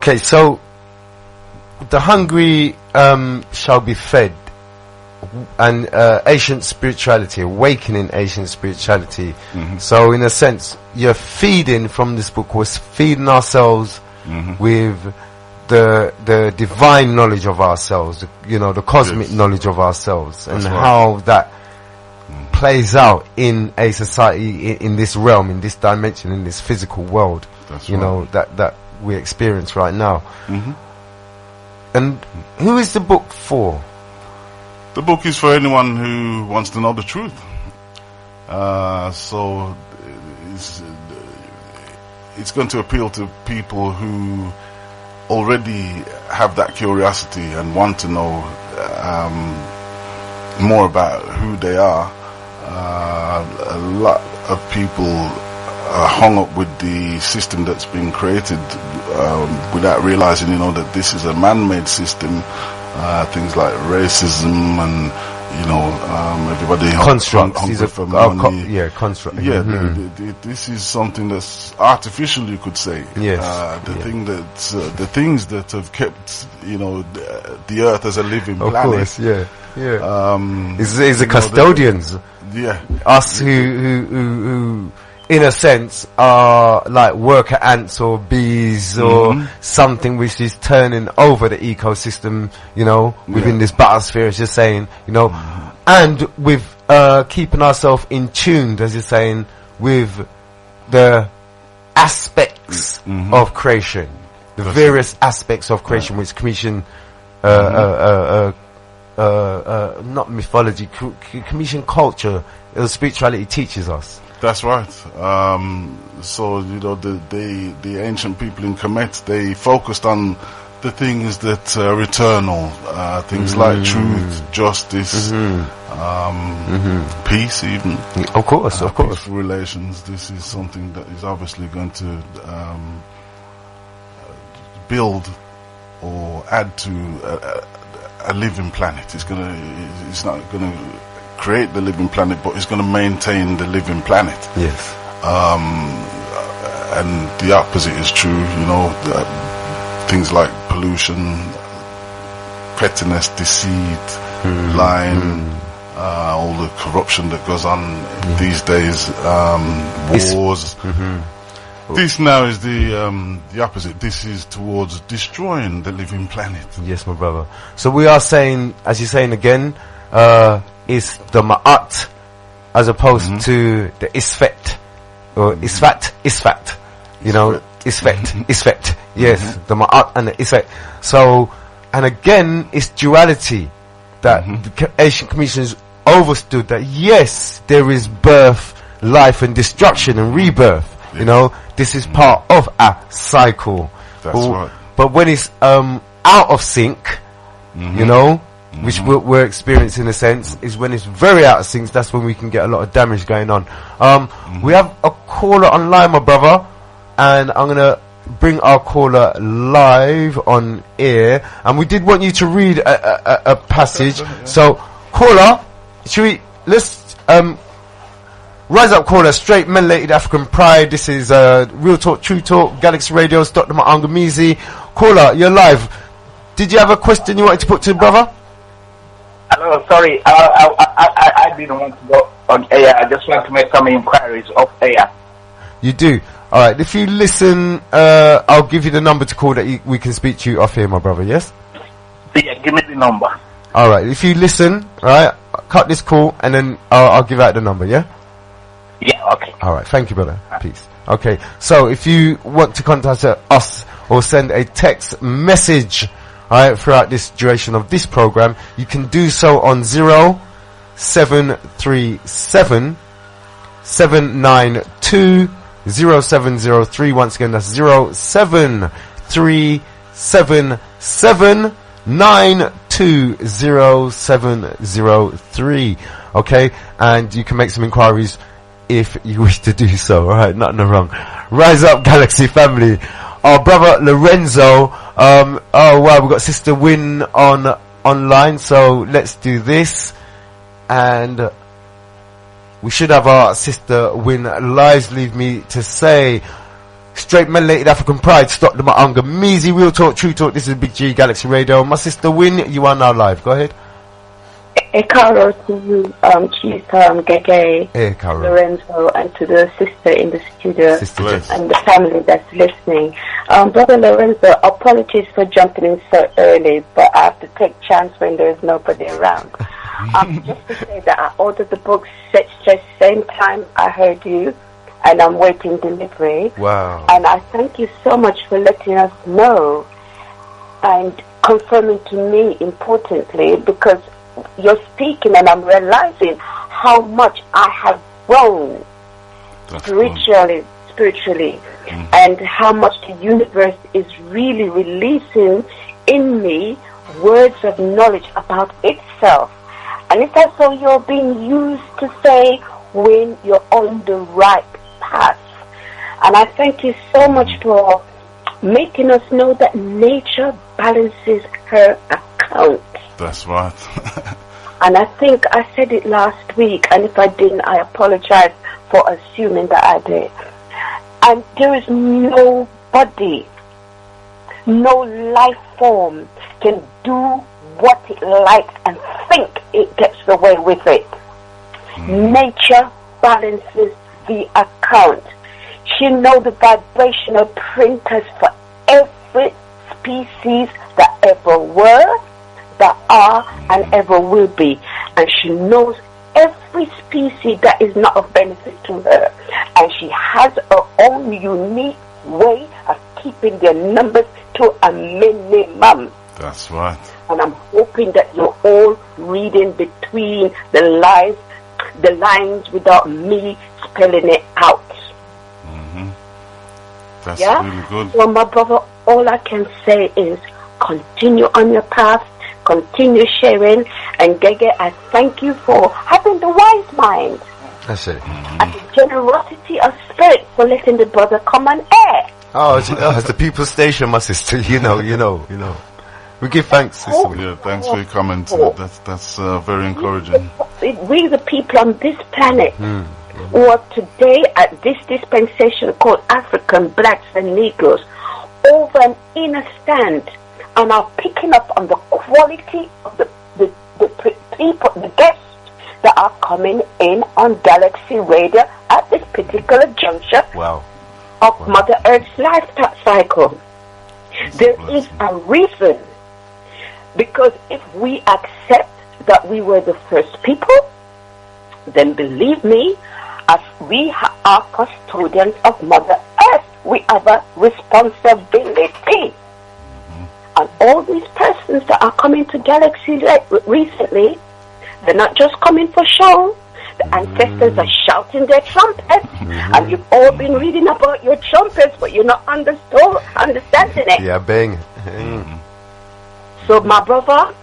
Okay, so the hungry shall be fed, and ancient spirituality, awakening ancient spirituality. So in a sense, you're feeding from this book, we're feeding ourselves with the divine knowledge of ourselves, you know, the cosmic knowledge of ourselves. That's and right. How that plays out in a society, in this realm, in this dimension, in this physical world. That's you right. know, that we experience right now. And who is the book for? The book is for anyone who wants to know the truth. So it's going to appeal to people who already have that curiosity and want to know more about who they are. A lot of people are hung up with the system that's been created without realizing, you know, that this is a man-made system. Things like racism and, you know, everybody hungry for money. Construct. This is something that's artificial, you could say. Yes. The things that have kept, you know, the earth as a living planet. Of course, is the custodians. Us who in a sense are like worker ants or bees or something which is turning over the ecosystem, you know, within this biosphere, as you're saying, you know, and with keeping ourselves in tune, as you're saying, with the aspects of creation, the various aspects of creation which Commission not mythology, Commission culture, spirituality teaches us. That's right. So, you know, the ancient people in Kemet, they focused on the things that are eternal, things like truth, justice, peace even. Of course. Peaceful relations. This is something that is obviously going to build or add to a living planet. It's not gonna create the living planet, but it's going to maintain the living planet. Yes. And the opposite is true, you know, things like pollution, pettiness, deceit, lying, all the corruption that goes on these days, wars. This now is the opposite. This is towards destroying the living planet. Yes, my brother. So we are saying, as you're saying again, is the Ma'at as opposed to the Isfet or Isfat, you know, Isfet, yes, the Ma'at and the Isfet. So, and again, it's duality that the Asian Commissions understood that yes, there is birth, life and destruction and rebirth, you know, this is part of a cycle. That's right. But when it's out of sync, you know, which we're experiencing in a sense, is when it's very out of sync, that's when we can get a lot of damage going on. We have a caller online, my brother, and I'm going to bring our caller live on air, and we did want you to read a passage. So, caller, let's rise up, caller, straight melanated African pride. This is Real Talk, True Talk, Galaxy Radio, Dr. Ma'angamizi. Caller, you're live. Did you have a question you wanted to put to the brother? Hello, sorry, I didn't want to go on air. I just want to make some inquiries off air. You do? Alright, if you listen, I'll give you the number to call that we can speak to you off here, my brother, yes? Yeah, give me the number. Alright, if you listen, alright, cut this call and then I'll give out the number, yeah? Yeah, okay. Alright, thank you, brother. Peace. Okay, so if you want to contact us or send a text message, alright, throughout this duration of this program, you can do so on 0737 792 0703. Once again, that's 0737 792 0703. Okay, and you can make some inquiries if you wish to do so. Alright, nothing wrong. Rise up, Galaxy family. Our brother Lorenzo, oh wow, we've got Sister Win online, so let's do this. And we should have our Sister Win live, leave me to say. Straight melanated African pride, stop the hunger. Measy, real talk, true talk. This is Big G Galaxy Radio. My sister Win, you are now live. Go ahead. Hey, Carol, to you, Chief Gege, Hey, Carol. Lorenzo, and to the sister in the studio Sister Jess. and the family that's listening. Brother Lorenzo, apologies for jumping in so early, but I have to take chance when there is nobody around. Just to say that I ordered the book just same time I heard you, and I'm waiting delivery. Wow. And I thank you so much for letting us know and confirming to me, importantly, because you're speaking and I'm realizing how much I have grown spiritually, and how much the universe is really releasing in me words of knowledge about itself. And it's as though you're being used to say when you're on the right path. And I thank you so much for making us know that nature balances her account. That's right. And I think I said it last week, and if I didn't, I apologize for assuming that I did. And there is nobody, no life form can do what it likes and think it gets away with it. Nature balances the account. She knows the vibrational printers for every species that ever were, that are, and ever will be. And she knows every species that is not of benefit to her. And she has her own unique way of keeping their numbers to a minimum. That's right. And I'm hoping that you're all reading between the lines without me spelling it out. That's Yeah? really good. So my brother, all I can say is continue on your path, continue sharing, and Gege, I thank you for having the wise mind That's it. and the generosity of spirit for letting the brother come on air. Oh, it's the people's station, my sister. You know. We give thanks, sister Win. Yeah, thanks for your comment. That's very encouraging. We the people on this planet who are today at this dispensation called African blacks and Negroes over and in a stand and are picking up on the quality of the people, the guests that are coming in on Galaxy Radio at this particular juncture Wow. of Mother Earth's life cycle. There is a reason, because if we accept that we were the first people, then believe me, as we are custodians of Mother Earth, we have a responsibility. And all these persons that are coming to Galaxy recently, they're not just coming for show. The ancestors are shouting their trumpets, and you've all been reading about your trumpets, but you're not understanding it. Yeah, bang. So, my brother,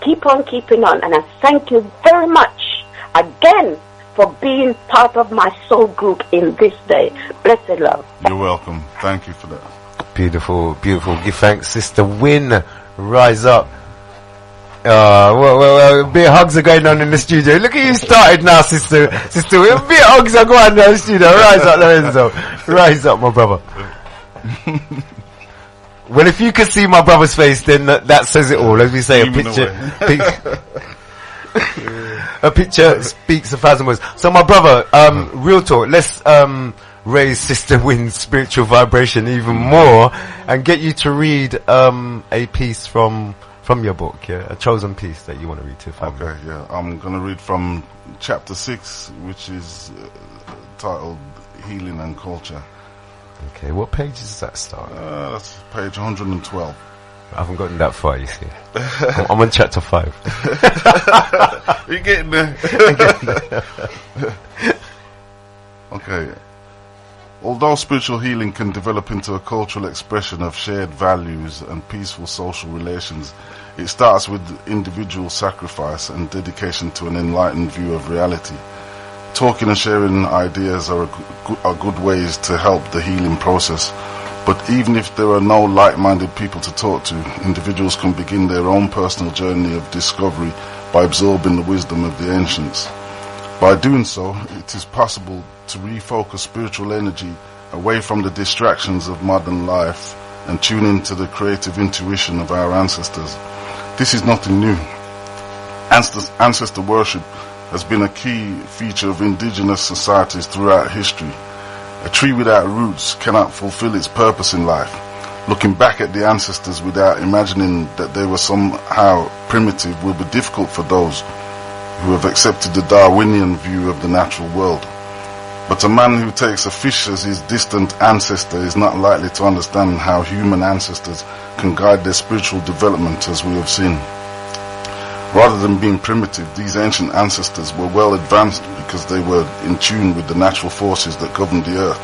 keep on keeping on, and I thank you very much again for being part of my soul group in this day. Blessed love. You're welcome. Thank you for that. Beautiful, beautiful. Give thanks, Sister Win. Rise up. Well, bit of hugs are going on in the studio. Look at you started now, Sister Win. A bit of hugs are going on in the studio. Rise up, Lorenzo. Rise up, my brother. Well, if you can see my brother's face, then that says it all. As we say, a picture speaks 1,000 words. So, my brother, real talk. Let's raise Sister Win's spiritual vibration even more, and get you to read a piece from your book, a chosen piece that you want to read to the family. Okay, yeah. I'm going to read from chapter 6, which is titled Healing and Culture. Okay, what page does that start? That's page 112. I haven't gotten that far, you see. I'm on chapter 5. You're getting there. Okay. Although spiritual healing can develop into a cultural expression of shared values and peaceful social relations, it starts with individual sacrifice and dedication to an enlightened view of reality. Talking and sharing ideas are good ways to help the healing process. But even if there are no like-minded people to talk to, individuals can begin their own personal journey of discovery by absorbing the wisdom of the ancients. By doing so, it is possible to refocus spiritual energy away from the distractions of modern life and tune into the creative intuition of our ancestors. This is nothing new. Ancestor worship has been a key feature of indigenous societies throughout history. A tree without roots cannot fulfill its purpose in life. Looking back at the ancestors without imagining that they were somehow primitive will be difficult for those who have accepted the Darwinian view of the natural world. But a man who takes a fish as his distant ancestor is not likely to understand how human ancestors can guide their spiritual development, as we have seen. Rather than being primitive, these ancient ancestors were well advanced because they were in tune with the natural forces that governed the earth.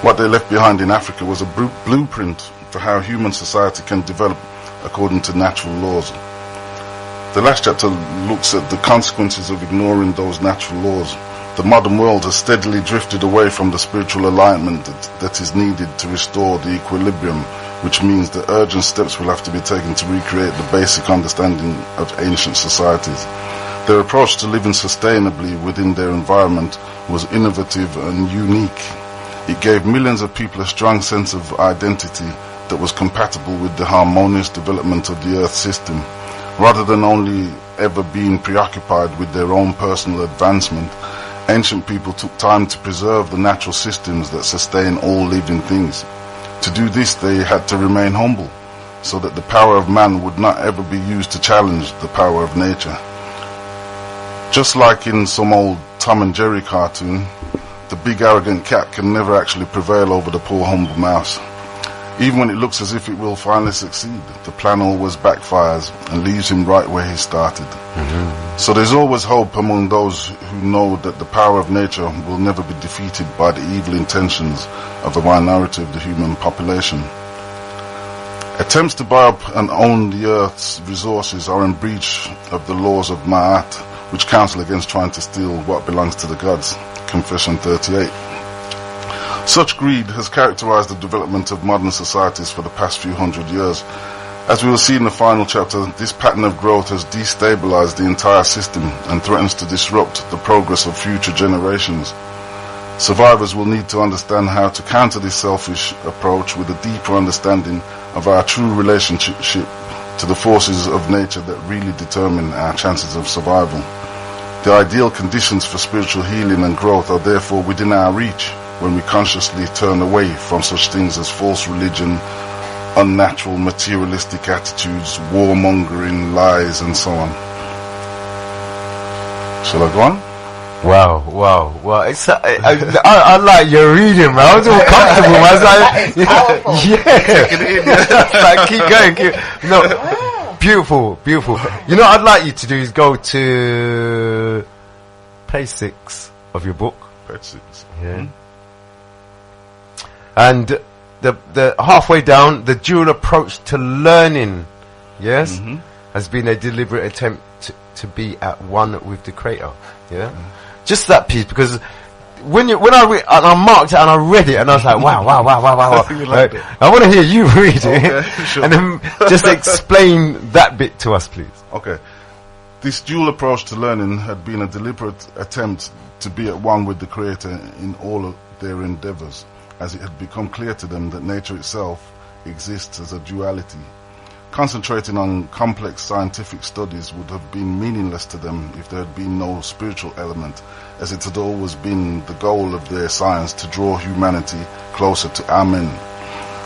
What they left behind in Africa was a blueprint for how human society can develop according to natural laws. The last chapter looks at the consequences of ignoring those natural laws. The modern world has steadily drifted away from the spiritual alignment that is needed to restore the equilibrium, which means that urgent steps will have to be taken to recreate the basic understanding of ancient societies. Their approach to living sustainably within their environment was innovative and unique. It gave millions of people a strong sense of identity that was compatible with the harmonious development of the Earth system. Rather than only ever being preoccupied with their own personal advancement, ancient people took time to preserve the natural systems that sustain all living things. To do this, they had to remain humble, so that the power of man would not ever be used to challenge the power of nature. Just like in some old Tom and Jerry cartoon, the big arrogant cat can never actually prevail over the poor humble mouse. Even when it looks as if it will finally succeed, the plan always backfires and leaves him right where he started. So there's always hope among those who know that the power of nature will never be defeated by the evil intentions of a minority of the human population. Attempts to buy up and own the earth's resources are in breach of the laws of Ma'at, which counsel against trying to steal what belongs to the gods. Confession 38. Such greed has characterized the development of modern societies for the past few hundred years. As we will see in the final chapter, this pattern of growth has destabilized the entire system and threatens to disrupt the progress of future generations. Survivors will need to understand how to counter this selfish approach with a deeper understanding of our true relationship to the forces of nature that really determine our chances of survival. The ideal conditions for spiritual healing and growth are therefore within our reach when we consciously turn away from such things as false religion, unnatural materialistic attitudes, warmongering, lies, and so on. Shall I go on? Wow. It's, I like your reading, man. I was all comfortable, man. Like, keep going. No, beautiful. You know what I'd like you to do is go to page 6 of your book. Page 6. Yeah. And the halfway down, the dual approach to learning, yes, has been a deliberate attempt to be at one with the Creator. Yeah, just that piece, because when I marked it and I read it and I was like, wow. I want to hear you read it, sure. And then just explain that bit to us, please. Okay. This dual approach to learning had been a deliberate attempt to be at one with the Creator in all of their endeavors, as it had become clear to them that nature itself exists as a duality. Concentrating on complex scientific studies would have been meaningless to them if there had been no spiritual element, as it had always been the goal of their science to draw humanity closer to Amen.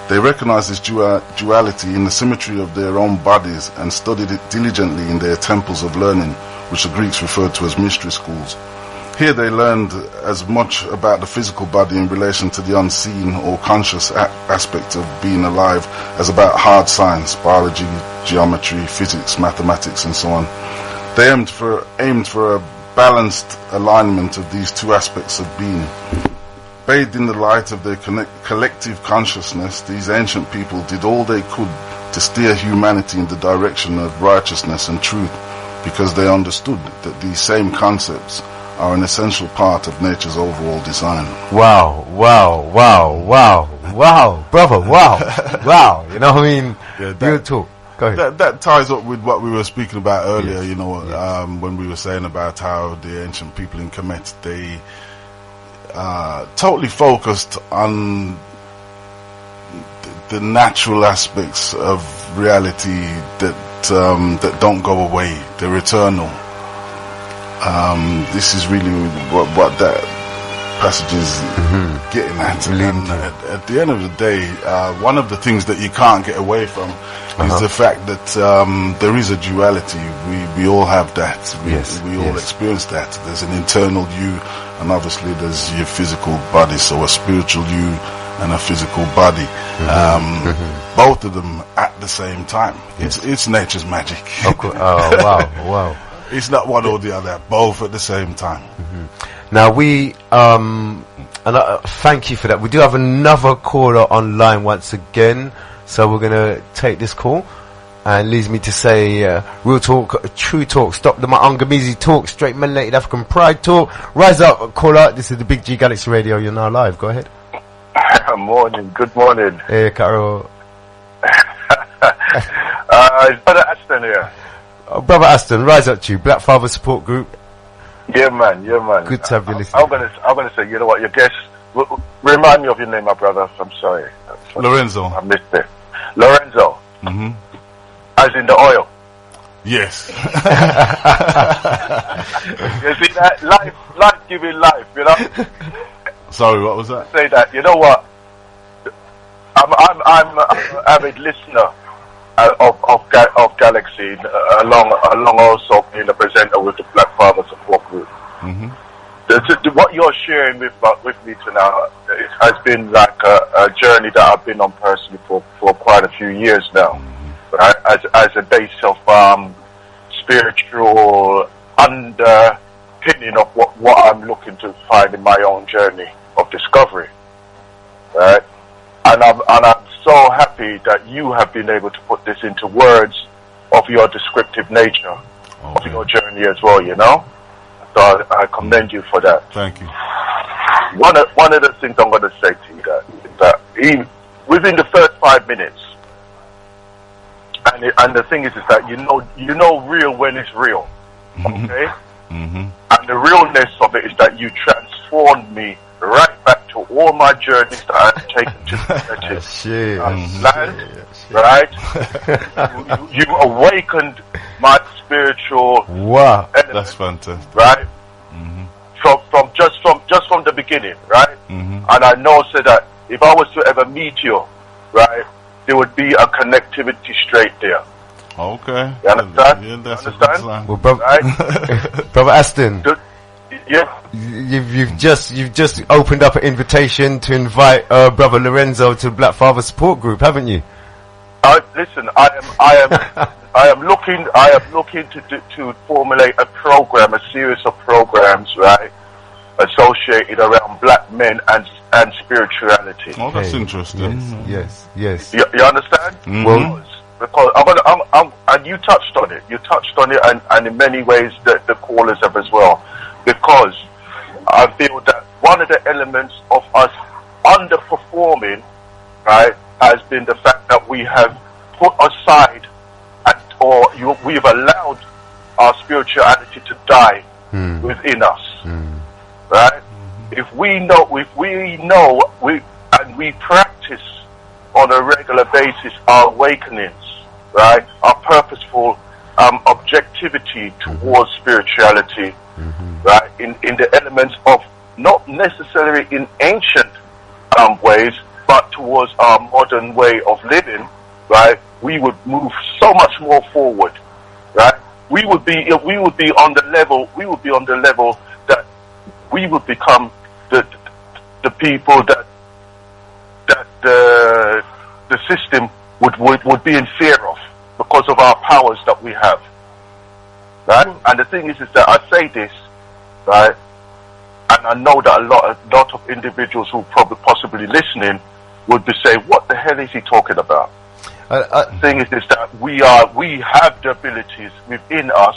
They recognized this duality in the symmetry of their own bodies and studied it diligently in their temples of learning, which the Greeks referred to as mystery schools. Here they learned as much about the physical body in relation to the unseen or conscious aspect of being alive as about hard science, biology, geometry, physics, mathematics, and so on. They aimed for a balanced alignment of these two aspects of being. Bathed in the light of their collective consciousness, these ancient people did all they could to steer humanity in the direction of righteousness and truth, because they understood that these same concepts are an essential part of nature's overall design. Wow, brother, wow. You know what I mean? Yeah, you talk. Go ahead. That ties up with what we were speaking about earlier, when we were saying about how the ancient people in Kemet, totally focused on the natural aspects of reality that don't go away. They're eternal. This is really what that passage is getting at. And at the end of the day, one of the things that you can't get away from is the fact that there is a duality. We all have that. We all experience that. There's an internal you, and obviously there's your physical body. So a spiritual you and a physical body. Both of them at the same time. It's nature's magic. Wow. It's not one or the other. Both at the same time. Now we thank you for that. We do have another caller online once again, so we're gonna take this call. And leads me to say, real talk, true talk, stop the Maangamizi talk, straight melanated African pride talk. Rise up, caller. This is the Big G Galaxy Radio. You're now live. Go ahead. Morning. Good morning. Hey, Carol. It's Brother Aston here. Brother Aston, rise up to you. Black Father Support Group. Yeah, man. Good to have you listening. I'm gonna say, you know what, your guest, remind me of your name, my brother. I'm sorry. Lorenzo. I missed it. Lorenzo. As in the oil. Yes. You see that? Life giving life, you know? Sorry, what was that? Say that, you know what? I'm an avid listener of Galaxy, along also being a presenter with the Black Father Support Group. What you're sharing with me tonight, it has been like a journey that I've been on personally for quite a few years now, right? As a base of spiritual underpinning of what I'm looking to find in my own journey of discovery, right? And I'm so happy that you have been able to put this into words of your descriptive nature of your journey as well, you know? So I commend you for that. Thank you. One of the things I'm going to say to you is that within the first 5 minutes, and the thing is that you know real when it's real, okay? And the realness of it is that you transformed me right back to all my journeys that I've taken to the right? You awakened my spiritual element, that's fantastic, right? From the beginning, right? And I know so that if I was to ever meet you, right, there would be a connectivity straight there. Okay. You understand? Yeah, that's understand? Well, Brother Aston. Yeah. You've just opened up an invitation to invite Brother Lorenzo to Black Father Support Group, haven't you? Listen, I am looking to formulate a program, a series of programs, right, associated around black men and spirituality. Oh, that's interesting. Yes. You understand? Well, because and you touched on it. You touched on it, and in many ways the callers have as well. Because I feel that one of the elements of us underperforming, right, has been the fact that we have put aside we've allowed our spirituality to die within us, right? If we know, and we practice on a regular basis our awakenings, right, our purposeful objectivity towards spirituality, right, in the elements of not necessarily in ancient ways, but towards our modern way of living, right, we would move so much more forward, right? We would be on the level that we would become the people that the system would be in fear of because of our powers that we have, right? And the thing is that I say this, right, and I know that a lot of individuals who possibly listening would be saying, "What the hell is he talking about?" The thing is that we have the abilities within us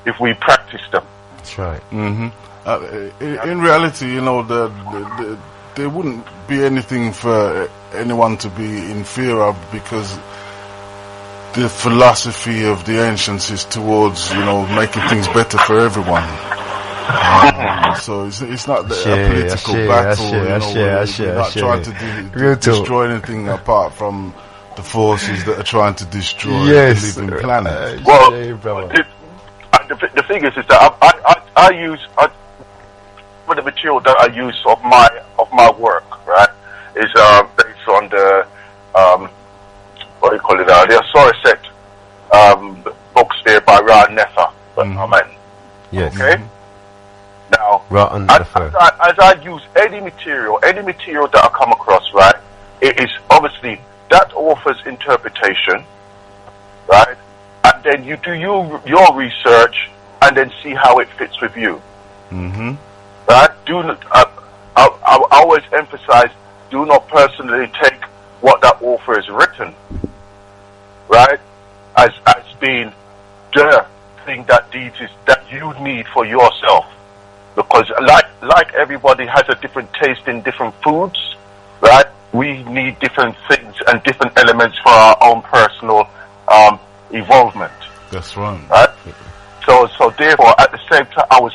if we practice them. That's right. In reality, you know, there wouldn't be anything for anyone to be in fear of, because the philosophy of the ancients is towards, you know, making things better for everyone. So it's not a Share, political share, battle. share, You know, share, we're not share. trying to Real talk. destroy anything apart from the forces that are trying to destroy Yes. the living planet. Well, share, brother. the thing is that I use for the material that I use of my work, right, is based on the what do you call it? The Soraset books there by Ra Nefer. Amen. Yes. Okay. Now, Rotten as I use any material that I come across, right, it is obviously that author's interpretation, right, and then you do your research and then see how it fits with you. Right? Do not. I always emphasize: do not personally take what that author has written, right, as being the thing that you need for yourself. Because like everybody has a different taste in different foods, right? We need different things and different elements for our own personal evolvement. That's right. Right? So therefore, at the same time, I was